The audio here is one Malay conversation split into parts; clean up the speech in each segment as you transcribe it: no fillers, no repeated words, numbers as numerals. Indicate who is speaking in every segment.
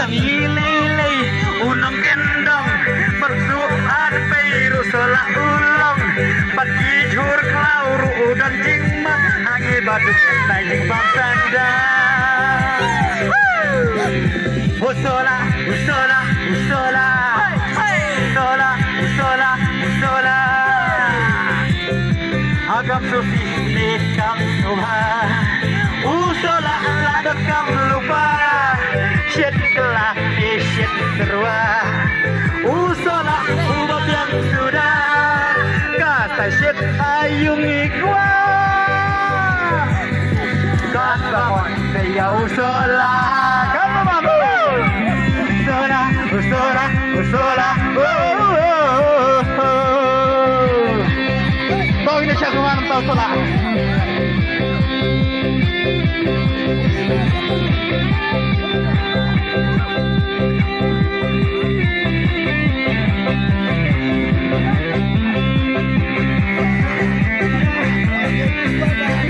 Speaker 1: yang ilele unang kendong bersuat peru sola ulong pagi jur klauru udan jingma angi baduk naik bangsanda usola usola usola usola usola usola agam susi nekam subha usola ladot kam lupa syed kelah syed terwa usola ubab yang sudah kata syed ayungi gua kata mon saya usola kamu mampu usola usola usola bawa ini cakuman tau usola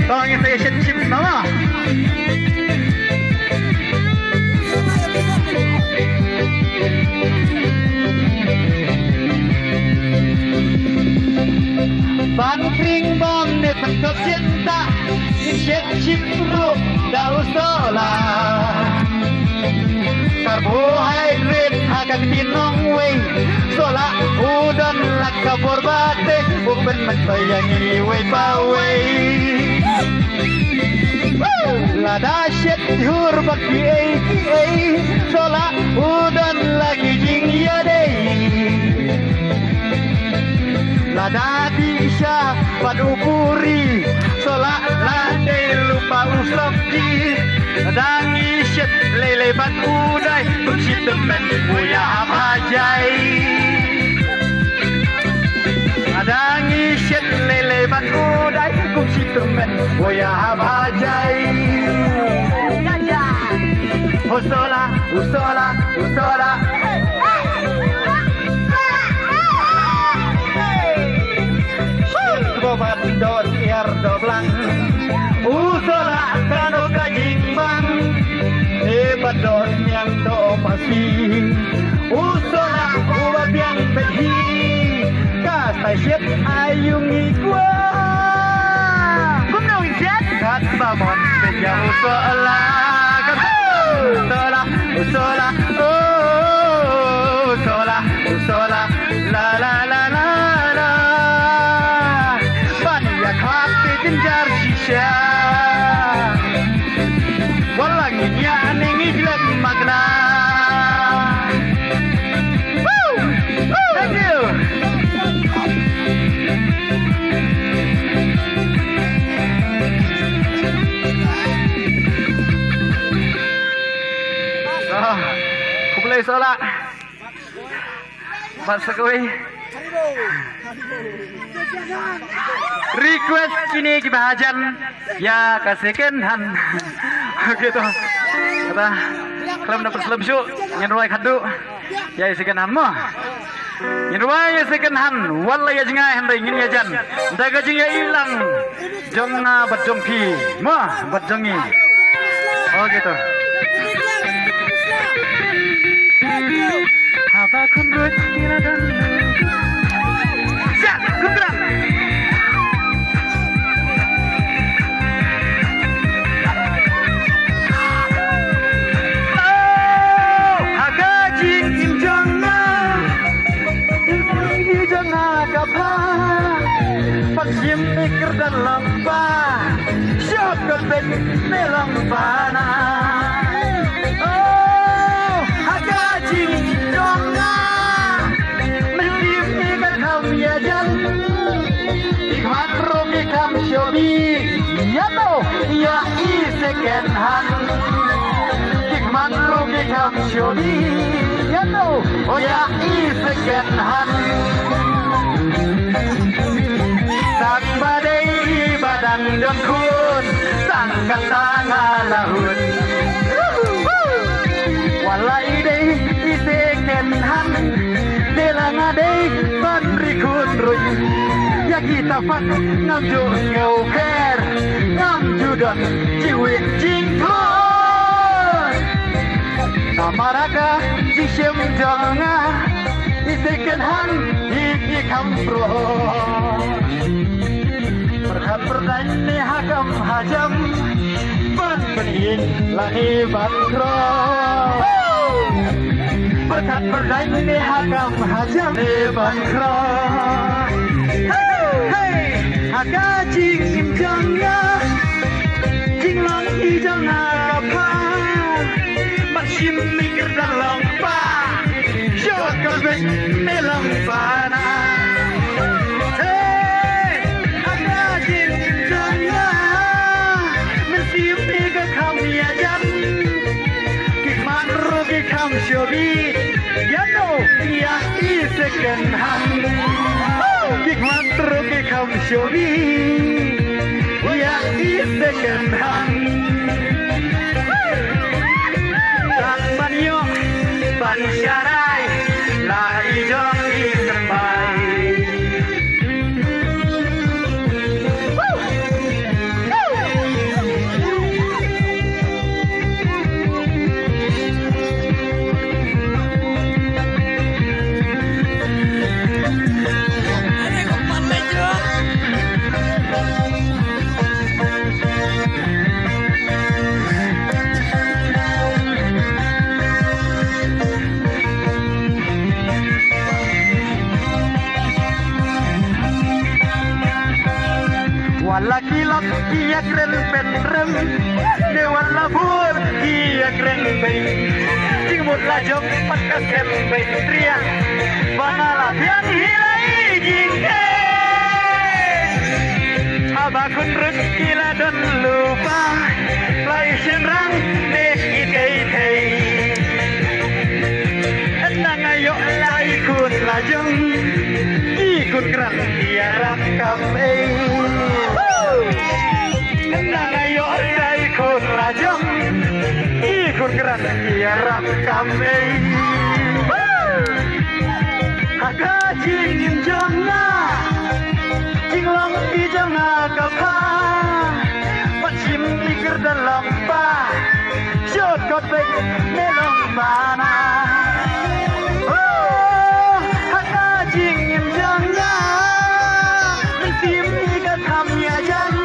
Speaker 1: Tolongin saya ship nama. Bangkring bang ne tangkap cinta, ship ru dah usola. Karbohidrat agak tinong way, sola udan laka borbate, bukan mensayangi way paway. Lada syed hur baki sola udan lagi jing ya day. Lada disha padu puri sola lade lupa usloki. Dangi syed lele bat udai bersit temen buya abajai. Dangi syed lele bat udai bersit temen buya abajai. Usola usola usola Sobat dos air doblang usola kano kajing bang hebat dos yang to pasti usola ubab yang behi kata syed ayungi gua kumno inset kat bamon seja usola usola usola usola usola la la la la la bania khati jinjar shisha walangi nya ningi glem magna thank you Kupulai sola Masakui request kini kibahajan ya kasihkan han gitu kata kelam dapat selam syuk nyenruai kadu ya isikan han mo nyenruai isikan han wala ya jengai hendai ingin ya jan daga jeng ya ilang jonga batjong pi mo batjongi oh gitu apa kunrut kira dan siap kunrut oh hagajing imjanga imjang janga kapha paksim mikir dan lampa siap kepek melang pana oh hagajing imjanga ya jan ikmat rogi kam shobi ya to ya I second hand ikmat rogi kam shobi ya to oh ya I second hand sang badai badan dan kun sang kata lahun walai dei I second hand delang adai rikut rui ya kita fak ngam jo ngau kher ngam judon jiwit jingkon nam Maraka jishim janga isikan han iki kampro berkat berdani hakam hajam ban benin lahi bankro berkat berdani hakam hajam di bankro hey haka jing im janga jing lang i janga apa Macam mikir dalam pa Syokal bek melang pana Hey Ada jin janga Mensium tiga kau niajan Kikman rugi kam syobi Ya no Ya i second hand Kikman rugi kam syobi Ya i second hand Ban syarai lah hijau isembai Wala kilap iya keren penrem Dewan labur iya keren baik Jingmut lajong pakas kem baik Triang Banala biang hilai jingke Abakun ruk kila dan lupa Lai senrang deh ikai tei Enang ayo lai kun lajong Ikut keran iya rakam Nang ayo ay kun rajang ikut keran tiarap kami Haka jing jangna Jinglang di jangna kapa Pacim mikir dalam pa Syot kotek melong mana Oh haka jing jangna Mentim ikat hamnya jang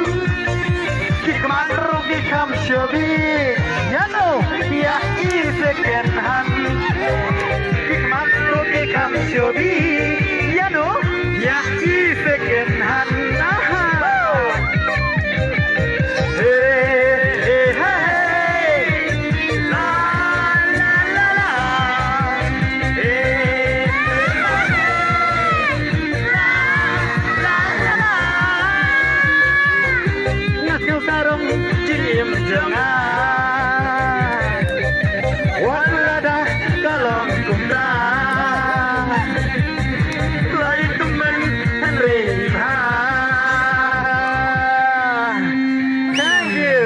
Speaker 1: Kikman rugi kam syobi Ya no Ya i second hand Kikman rugi kam syobi Ya no Ya i second hand Hey hey hey La la la la Hey La la la Ngasil sarung jim jangan Walada kalong kumrah Lai temen Henry Thank you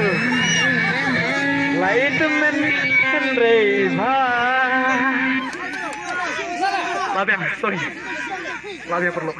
Speaker 1: Lai temen Henry Maaf ya, sorry Maaf ya perlu